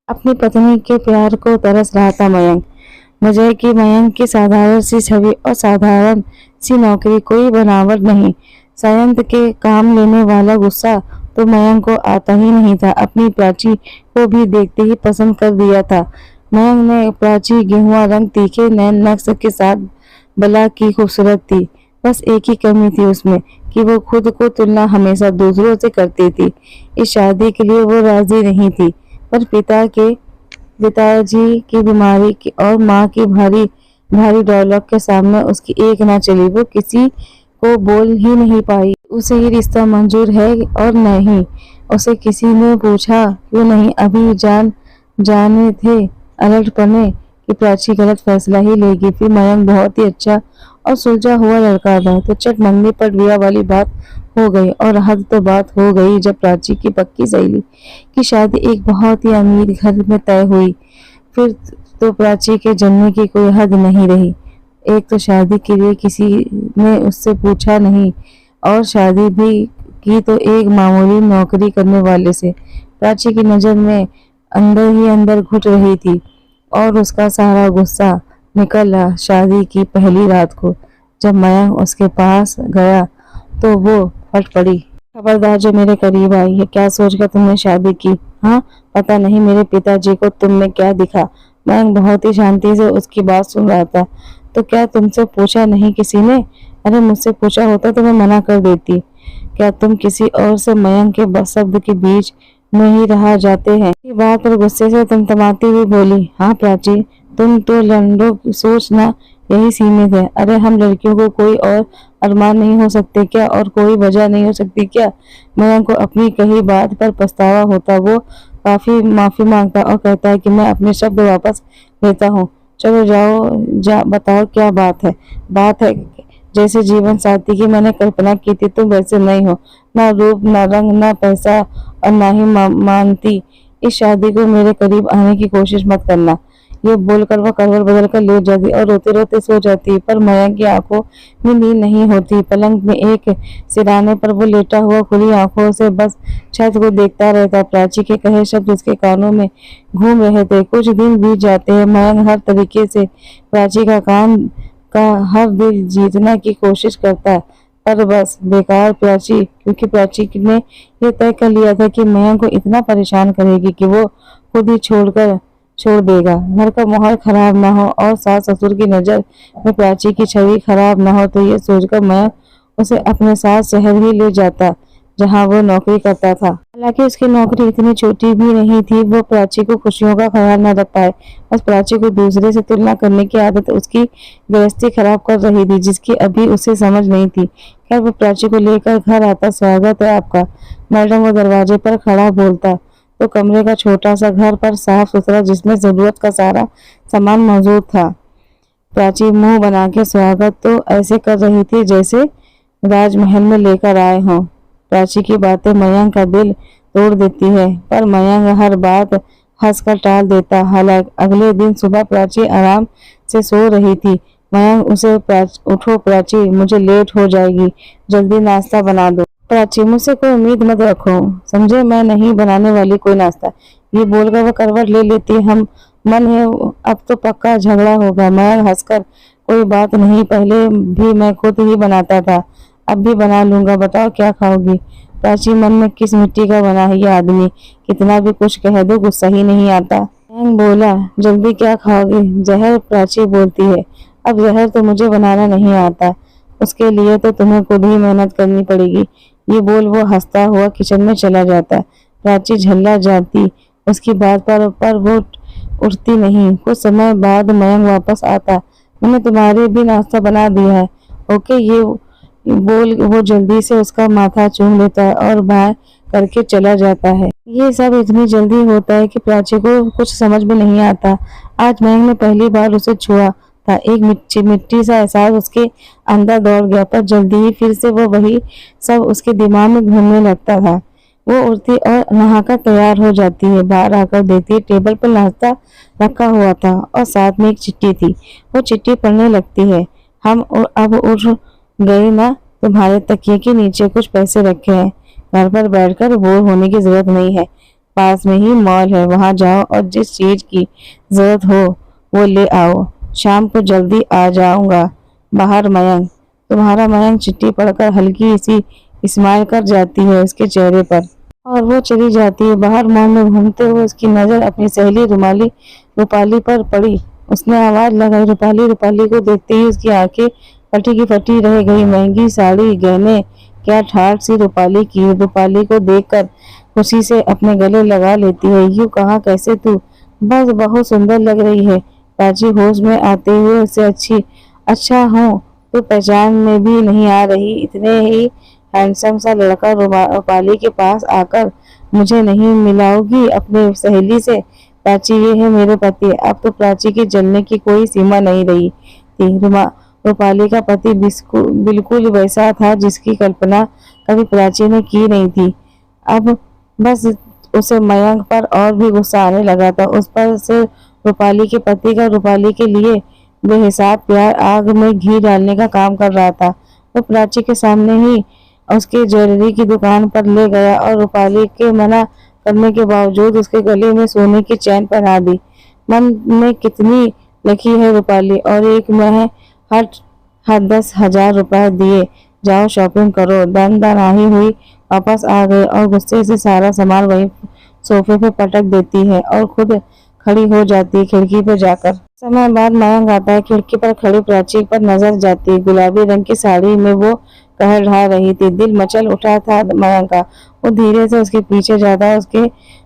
अपनी पत्नी के प्यार को तरस रहा था मयंक। मयंक की साधारण सी छवि और साधारण सी नौकरी, कोई बनावट नहीं। सायंत के काम लेने वाला गुस्सा तो मयंक को आता ही नहीं था। अपनी प्राची को भी देखते ही पसंद कर दिया था मयंक ने। प्राची गेहुआ रंग, तीखे नैन नक्श के साथ बला की खूबसूरत थी। बस एक ही कमी थी उसमें कि वो खुद को तुलना हमेशा दूसरों से करती थी। इस शादी के लिए वो राजी नहीं थी, पर पिताजी की बीमारी की और माँ की भारी भारी डायलॉग के सामने उसकी एक ना चली। वो किसी को बोल ही नहीं पाई उसे ये रिश्ता मंजूर है और नहीं। उसे किसी ने पूछा क्यों नहीं। अभी जाने थे अलर्ट पड़ने कि प्राची गलत फैसला ही लेगी। फिर मयंक बहुत ही अच्छा और सुलझा हुआ लड़का था, तो चट मंगनी पर ब्याह वाली बात हो गई। और हद तो बात हो गई जब प्राची की पक्की सहेली की शादी एक बहुत ही अमीर घर में तय हुई। फिर तो प्राची के जमने की कोई हद नहीं रही। एक तो शादी के लिए किसी ने उससे पूछा नहीं, और शादी भी की तो एक मामूली नौकरी करने वाले से। प्राची की नजर में अंदर ही अंदर घुट रही थी, और उसका सारा गुस्सा निकला शादी की पहली रात को। जब मयंक उसके पास गया तो वो फट पड़ी। खबरदार जो मेरे करीब आई है, क्या सोचकर तुमने शादी की? हाँ, पता नहीं मेरे पिताजी को तुम में क्या दिखा। मयंक बहुत ही शांति से उसकी बात सुन रहा था। तो क्या तुमसे पूछा नहीं किसी ने? अरे मुझसे पूछा होता तो मैं मना कर देती। क्या तुम किसी और से? मयंक के शब्द के बीच में ही रहा जाते हैं। ये बात पर गुस्से से तमतमाती हुई बोली, हाँ प्राची, तुम तो लंडो की सोच ना यही सीमित है। अरे हम लड़कियों को कोई और अरमान नहीं हो सकते क्या? और कोई वजह नहीं हो सकती क्या? मयंक को अपनी कही बात पर पछतावा होता। वो काफी माफी मांगता और कहता है कि मैं अपने शब्द वापस लेता हूँ। चलो जाओ, बताओ क्या बात है? बात है जैसे जीवन साथी की मैंने कल्पना की थी तुम वैसे नहीं हो। ना रूप, ना रंग, ना पैसा, और ना ही मानती। इस शादी को मेरे करीब आने की कोशिश मत करना। ये बोलकर वह करवट बदल कर लेट जाती और रोते रोते सो जाती। पर मयंक की आंखों में नींद नहीं होती। पलंग में एक सिराने पर वो लेटा हुआ खुली आंखों से बस छत को देखता रहता। प्राची के कहे शब्द उसके कानों में घूम रहे थे। कुछ दिन बीत जाते हैं। मयंक हर तरीके से प्राची का हर दिल जीतने की कोशिश करता है, पर बस बेकार। प्राची, क्योंकि प्राची ने यह तय कर लिया था कि मयंक को इतना परेशान करेगी कि वो खुद ही छोड़ देगा। घर का माहौल खराब ना हो और सास ससुर की नजर में प्राची की छवि खराब ना हो, तो ये सोचकर मैं उसे अपने साथ शहर ही ले जाता जहां वो नौकरी करता था। हालांकि उसकी नौकरी इतनी छोटी भी नहीं थी वो प्राची को खुशियों का ख्याल न रख पाए। बस प्राची को दूसरे से तुलना करने की आदत उसकी गृहस्थी खराब कर रही थी, जिसकी अभी उसे समझ नहीं थी। खैर वो प्राची को लेकर घर आता। स्वागत है आपका, मैडम। वो दरवाजे पर खड़ा बोलता तो कमरे का छोटा सा घर पर साफ सुथरा, जिसमें जरूरत का सारा सामान मौजूद था। प्राची मुंह बना के स्वागत तो ऐसे कर रही थी जैसे राजमहल में लेकर आए हों। प्राची की बातें मयंक का दिल तोड़ देती है, पर मयंक हर बात हंसकर टाल देता। हालांकि अगले दिन सुबह प्राची आराम से सो रही थी। मयंक उसे उठो प्राची, मुझे लेट हो जाएगी, जल्दी नाश्ता बना दो। प्राची, मुझसे कोई उम्मीद मत रखो, समझे? मैं नहीं बनाने वाली कोई नाश्ता। ये बोलकर वह करवट ले लेती। हम मन है अब तो पक्का झगड़ा होगा। मयंक हंसकर, कोई बात नहीं, पहले भी मैं खुद ही बनाता था, अब भी बना लूंगा। बताओ क्या खाओगी? प्राची, मन में किस मिट्टी का बना है ये आदमी, कितना भी कुछ कह दो गुस्सा ही नहीं आता। मयंक बोला, जल्दी क्या खाओगे? जहर। प्राची बोलती है, अब जहर तो मुझे बनाना नहीं आता, उसके लिए तो तुम्हें खुद ही मेहनत करनी पड़ेगी। ये बोल वो हंसता हुआ किचन में चला जाता। प्राची झल्ला जाती उसकी बात पर वो उठती नहीं। कुछ समय बाद मयंक वापस आता। मैंने तुम्हारे भी नाश्ता बना दिया है, ओके? ये बोल वो जल्दी से उसका माथा चूम लेता है और बाहर करके चला जाता है। ये सब इतनी जल्दी होता है कि प्राची को कुछ समझ में नहीं आता। आज मयंक ने पहली बार उसे छुआ था। एक मिट्टी सा एहसास उसके अंदर दौड़ गया, पर जल्दी ही फिर से वो वही सब उसके दिमाग में घूमने लगता था। वो उठती और नहाकर तैयार हो जाती है। बाहर आकर देखती है टेबल पर नाश्ता रखा हुआ था और साथ में एक चिट्ठी थी। वो चिट्ठी पढ़ने लगती है। हम अब उठ गए ना, तुम्हारे तकिए के नीचे कुछ पैसे रखे हैं, घर पर बैठकर बोर होने की जरूरत नहीं है। पास में ही मॉल है, वहां जाओ और जिस चीज की जरूरत हो वो ले आओ। शाम को जल्दी आ जाऊंगा। बाहर मयंक। तुम्हारा मयंक चिट्ठी पढ़कर हल्की सी स्माइल कर जाती है उसके चेहरे पर और वो चली जाती है। बाहर मॉल में घूमते हुए उसकी नजर अपनी सहेली रूपाली पर पड़ी। उसने आवाज लगाई, रूपाली। रूपाली को देखते ही उसकी आंखें फटी की फटी रह गई। महंगी साड़ी, गहने, क्या ठाठ सी रूपाली की। रूपाली को देखकर खुशी से अपने गले लगा लेती है। यूं कहा कैसे तू? बस बहुत सुंदर लग रही है। प्राची होश में आते हुए उससे अच्छा हूँ तो पहचान में भी नहीं आ रही। इतने ही हैंडसम सा लड़का रूपाली के पास आकर मुझे नहीं मिलाओगी अपने सहेली से? प्राची, ये है मेरे पति। अब तो प्राची के जलने की कोई सीमा नहीं रही थी। रूपाली का पति बिल्कुल वैसा था जिसकी कल्पना कभी प्राची ने की नहीं थी। अब बस उसे मयंक पर और भी गुस्सा आने लगा था। उस पर से रूपाली के पति का रूपाली के लिए बेहिसाब प्यार आग में घी डालने का काम कर रहा था। वो प्राची के सामने ही उसके ज्वेलरी की दुकान पर ले गया और रूपाली के मना करने के बावजूद उसके गले में सोने की चैन पहना दी। मन में कितनी लिखी है रूपाली, और एक में हर 10,000 रुपए दिए, जाओ शॉपिंग करो। दनाही हुई वापस आ गए और गुस्से से सारा सामान वहीं सोफे पे पटक देती है और खुद खड़ी हो जाती है खिड़की पर जाकर। समय बाद मयंक आता है। खिड़की पर खड़ी प्राची पर नजर जाती है। गुलाबी रंग की साड़ी में वो कहर ढा रही थी। दिल मचल उठा था मयंक का। वो धीरे से उसके पीछे जाता है, उसके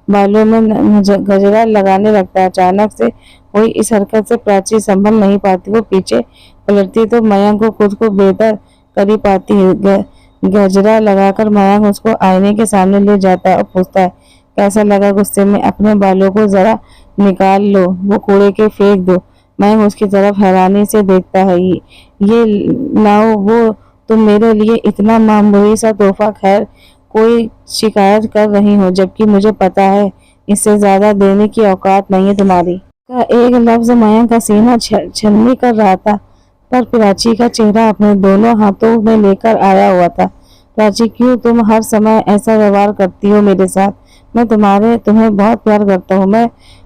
बालों में गजरा लगाने लगता है। अचानक से हुई इस हरकत से प्राची संभल नहीं पाती। वो पीछे पलटती तो मयंक को खुद को बेहतर कर ही पाती है। गजरा लगाकर मयंक उसको आईने के सामने ले जाता है और पूछता है, कैसा लगा? गुस्से में अपने बालों को जरा निकाल लो, वो कूड़े के फेंक दो। मयंक उसकी तरफ हैरानी से देखता है। ये लाओ वो तुम मेरे लिए इतना मामूली सा तोहफा, खैर कोई शिकायत कर रही हो जबकि मुझे पता है इससे ज्यादा देने की औकात नहीं है तुम्हारी। का एक लफ्ज मयंक का सीना छलनी कर रहा था, पर प्राची का चेहरा अपने दोनों हाथों में लेकर आया हुआ था। प्राची, क्यों तुम हर समय ऐसा व्यवहार करती हो मेरे साथ? मैं तुम्हें बहुत प्यार करता हूँ। मैं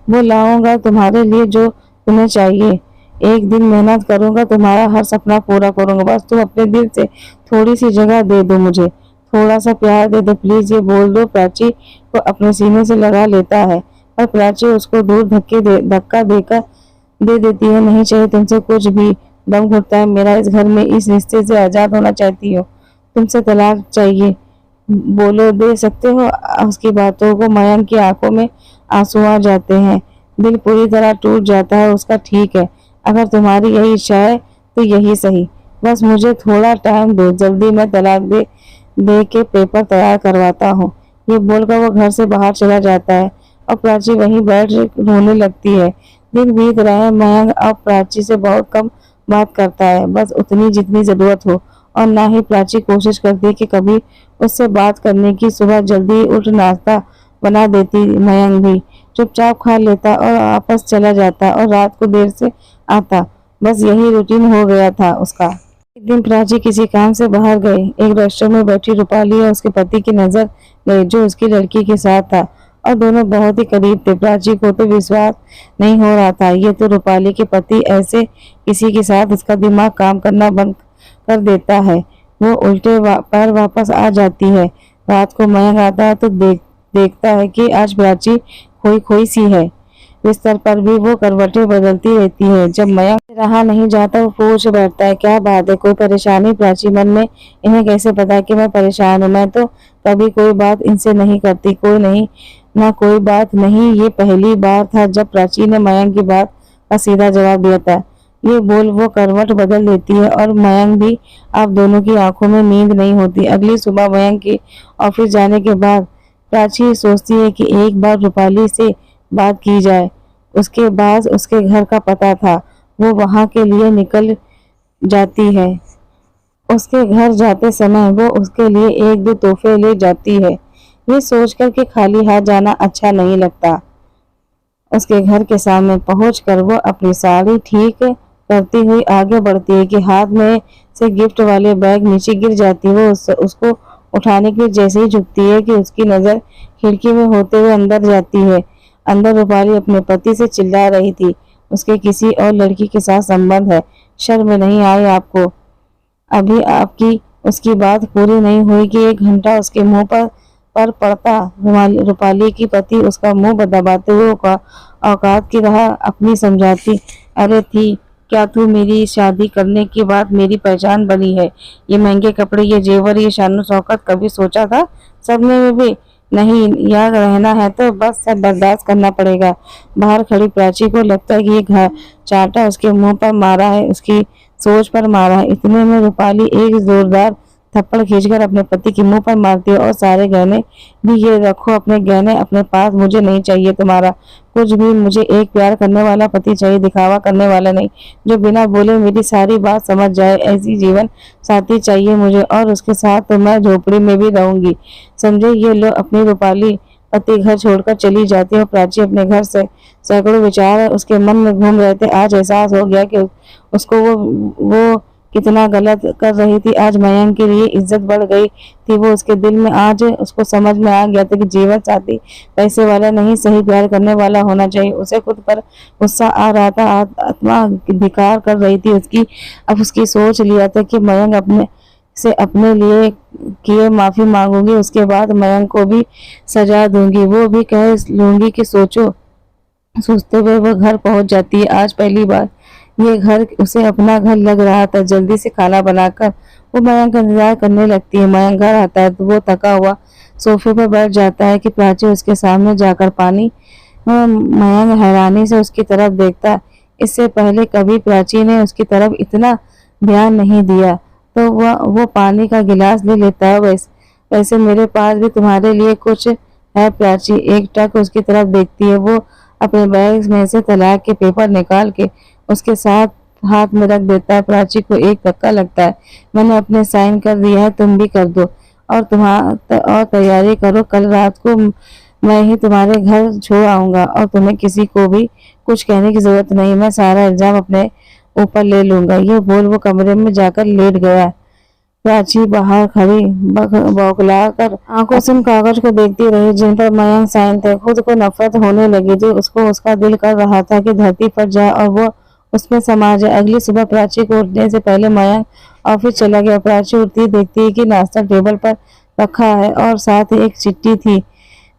वो लाऊंगा तुम्हारे लिए जो तुम्हें चाहिए। एक दिन मेहनत करूंगा, तुम्हारा हर सपना पूरा करूंगा। बस तुम अपने दिल से थोड़ी सी जगह दे दो, मुझे थोड़ा सा प्यार दे दो प्लीज, ये बोल दो। प्राची को अपने सीने से लगा लेता है और प्राची उसको दूर धक्का देकर दे देती है। नहीं चाहिए तुमसे कुछ भी। दम घुटता है मेरा। इस घर में इस रिश्ते से आजाद होना चाहती हो? तुमसे तलाक चाहिए? बोलो, दे सकते हो? उसकी बातों को मयंक की आंखों में आंसू आ जाते हैं। दिल पूरी तरह टूट जाता है उसका। ठीक है, अगर तुम्हारी यही इच्छा है तो यही सही। बस मुझे थोड़ा टाइम दो, जल्दी मैं तलाक दे के पेपर तैयार करवाता हूँ। ये बोलकर वो घर से बाहर चला जाता है और प्राची वहीं बैठ रोने लगती है। दिन बीत रहे हैं। मयंक अब प्राची से बहुत कम बात करता है, बस उतनी जितनी जरूरत हो, और ना ही प्राची कोशिश करती कि कभी उससे बात करने की। सुबह जल्दी उठ नाश्ता बना देती मयंक भी चुपचाप खा लेता और वापस चला जाता और रात को देर से आता। बस यही रूटीन हो गया था उसका। एक दिन प्राची किसी काम से बाहर गए। एक रेस्टोरेंट में बैठी रूपाली और उसके पति की नजर गई जो उसकी लड़की के साथ था और दोनों बहुत ही करीब थे। प्राची को तो विश्वास नहीं हो रहा था, ये तो रूपाली के पति ऐसे किसी के साथ इसका दिमाग काम करना बंद कर देता है। वो उल्टे पैर वापस आ जाती है। रात को मयंक आता है तो देखता है कि आज प्राची खोई खोई सी है। बिस्तर पर भी वो करवटें बदलती रहती है। जब मयंक रहा नहीं जाता वो पूछ बैठता है, क्या बात है, कोई परेशानी? प्राची, मन में इन्हें कैसे पता कि मैं परेशान हूँ? मैं तो कभी कोई बात इनसे नहीं करती। कोई नहीं ना, कोई बात नहीं। ये पहली बार था जब प्राची ने मयंक की बात का सीधा जवाब दिया था। ये बोल वो करवट बदल देती है और मयंक भी। अब दोनों की आंखों में नींद नहीं होती। अगली सुबह मयंक के ऑफिस जाने के बाद प्राची सोचती है कि एक बार रूपाली से बात की जाए। उसके बाद उसके घर का पता था, वो वहां के लिए निकल जाती है। उसके घर जाते समय वो उसके लिए एक दो तोहफे ले जाती है। ये सोचकर कि खाली हाथ जाना अच्छा नहीं लगता। उसके घर के सामने पहुंचकर वो अपनी साड़ी ठीक करती हुई आगे बढ़ती है कि हाथ में से गिफ्ट वाले बैग नीचे गिर जाती है। वो उसको उठाने के लिए जैसे ही झुकती है कि उसकी नजर खिड़की में होते हुए अंदर जाती है। अंदर रूपाली अपने पति से चिल्ला रही थी, उसके किसी और लड़की के साथ संबंध है, शर्म नहीं आई आपको? अभी आपकी उसकी बात पूरी नहीं हुई कि 1 घंटा उसके मुंह पर पड़ता। रूपाली की पति उसका मुंह दबाते हुए औकात की रहा अपनी समझाती, अरे थी क्या तू मेरी शादी करने के बाद मेरी पहचान बनी है? ये महंगे कपड़े, ये जेवर, ये शानो शौकत कभी सोचा था सपने में भी? नहीं, यहाँ रहना है तो बस सब बर्दाश्त करना पड़ेगा। बाहर खड़ी प्राची को लगता है कि ये घर चांटा उसके मुंह पर मारा है, उसकी सोच पर मारा है। इतने में रूपाली एक जोरदार थप्पड़ खींचकर अपने पति के मुंह पर मारती है, और सारे गहने भी, ये रखो अपने गहने अपने पास, मुझे नहीं चाहिए तुम्हारा कुछ भी। मुझे एक प्यार करने वाला पति चाहिए, दिखावा करने वाला नहीं, जो बिना बोले मेरी सारी बात समझ जाए। ऐसी जीवन साथी चाहिए मुझे, और उसके साथ तो मैं झोपड़ी में भी रहूंगी, समझे? ये लो अपनी रूपाली पति घर छोड़कर चली जाती है, और प्राची अपने घर से सैकड़ों विचार उसके मन में घूम रहे थे। आज एहसास हो गया कि उसको वो कितना गलत कर रही थी। आज मयंक के लिए इज्जत बढ़ गई थी वो उसके दिल में। आज उसको समझ में आ गया था कि जीवन साथी पैसे वाला नहीं, सही प्यार करने वाला होना चाहिए। उसे खुद पर गुस्सा आ रहा था, आत्मा धिक्कार कर रही थी उसकी। अब उसकी सोच लिया था कि मयंक अपने लिए किए माफी मांगूंगी, उसके बाद मयंक को भी सजा दूंगी, वो भी कह लूंगी कि सोचो। सोचते हुए वो घर पहुंच जाती है। आज पहली बार ये घर उसे अपना घर लग रहा था। जल्दी से खाना बनाकर वो मयंक का इंतजार करने लगती है। मयंक घर आता है तो वो थका हुआ सोफे पर बैठ जाता है कि प्राची उसके सामने जाकर पानी। मयंक हैरानी से उसकी तरफ देखता है। इससे पहले कभी प्राची ने उसकी तरफ इतना ध्यान नहीं दिया। तो वो पानी का गिलास ले लेता है। वैसे मेरे पास भी तुम्हारे लिए कुछ है प्राची। एक टक उसकी तरफ देखती है। वो अपने बैग में से तलाक के पेपर निकाल के उसके साथ हाथ में रख देता है। प्राची को एक धक्का लगता है। मैंने अपने साइन कर दिया है, तुम भी कर दो, और तैयारी करो। कल रात को मैं ही तुम्हारे घर छोड़ आऊंगा, और तुम्हें किसी को भी कुछ कहने की जरूरत नहीं। मैं सारा इल्जाम अपने ऊपर ले लूंगा। ये बोल वो कमरे में जाकर लेट गया। प्राची बाहर खड़ी बौखला कर आंखों से उन कागज को देखती रही जिन पर मयंक साइन थे। खुद को नफरत होने लगी थी। उसको उसका दिल कर रहा था कि धरती पर जाए और वो उसमें समा जाए। अगली सुबह प्राची को उठने से पहले मयंक ऑफिस चला गया। प्राची उठती देखती है कि नाश्ता टेबल पर रखा है और साथ ही एक चिट्ठी थी।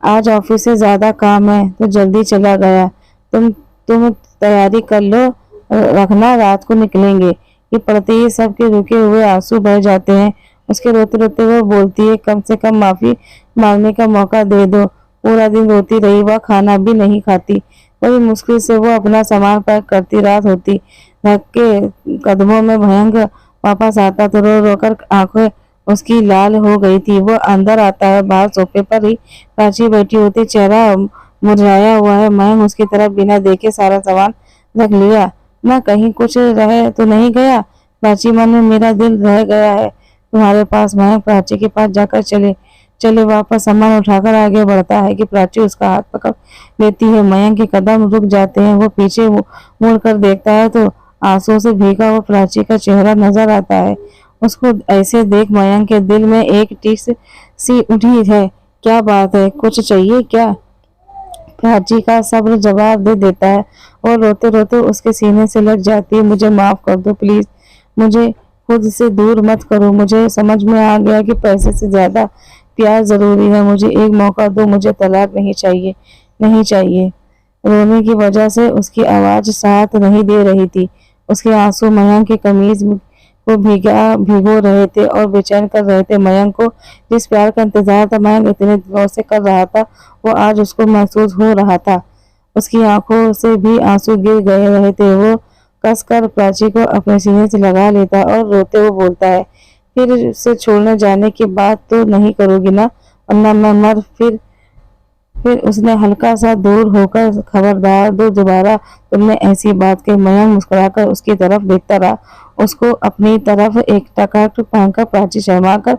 आज ऑफिस से ज्यादा काम है तो जल्दी चला गया। तुम तैयारी कर लो, रखना, रात को निकलेंगे। ये पढ़ते ही सबके रुके हुए आंसू बह जाते हैं। उसके रोते रोते वो बोलती है, कम से कम माफी मांगने का मौका दे दो। पूरा दिन रोती रही, वह खाना भी नहीं खाती। बड़ी मुश्किल से वो अपना सामान पैक करती। रात होती, धक्के कदमों में मयंक वापस आता तो रो रोकर आंखें उसकी लाल हो गई थी। वो अंदर आता है। बाहर सोफे पर ही प्राची बैठी होती, चेहरा मुरझाया हुआ है। मयंक उसकी तरफ बिना देखे सारा सामान रख लिया। ना कहीं कुछ रह तो नहीं गया? प्राची मन में, मेरा दिल रह गया है तुम्हारे पास। मयंक प्राची के पास जाकर चले वापस सामान उठाकर आगे बढ़ता है कि प्राची उसका हाथ पकड़ लेती है। मयंक के कदम रुक जाते हैं। वो पीछे मुड़ कर देखता है तो आंसुओं से भीगा हुआ प्राची का चेहरा नजर आता है। उसको ऐसे देख मयंक के दिल में एक टिस सी उठी है। क्या बात है, कुछ चाहिए क्या? प्राची का सब्र जवाब दे देता है और रोते रोते उसके सीने से लग जाती है। मुझे माफ कर दो प्लीज, मुझे खुद से दूर मत करो। मुझे समझ में आ गया कि पैसे से ज्यादा प्यार जरूरी है। मुझे एक मौका दो, मुझे तलाक नहीं चाहिए, नहीं चाहिए। रोने की वजह से उसकी आवाज साथ नहीं दे रही थी। उसके आंसू मयंक की कमीज को भिगो रहे थे और बेचैन कर रहे थे। मयंक को जिस प्यार का इंतजार था, मयंक इतने दिनों से कर रहा था, वो आज उसको महसूस हो रहा था। उसकी आंखों से भी आंसू गिर गए रहे थे। वो कसकर प्राची को अपने सीने से लगा लेता और रोते हुए बोलता है, फिर से छोड़ने जाने की बात तो नहीं करोगी ना, वरना मैं मर। फिर उसने हल्का सा दूर होकर, खबरदार दो दोबारा तुमने ऐसी बात कही। मयंक मुस्कुराकर उसकी तरफ देखता रहा। उसको अपनी तरफ एक टक पहनकर प्राची शर्मा कर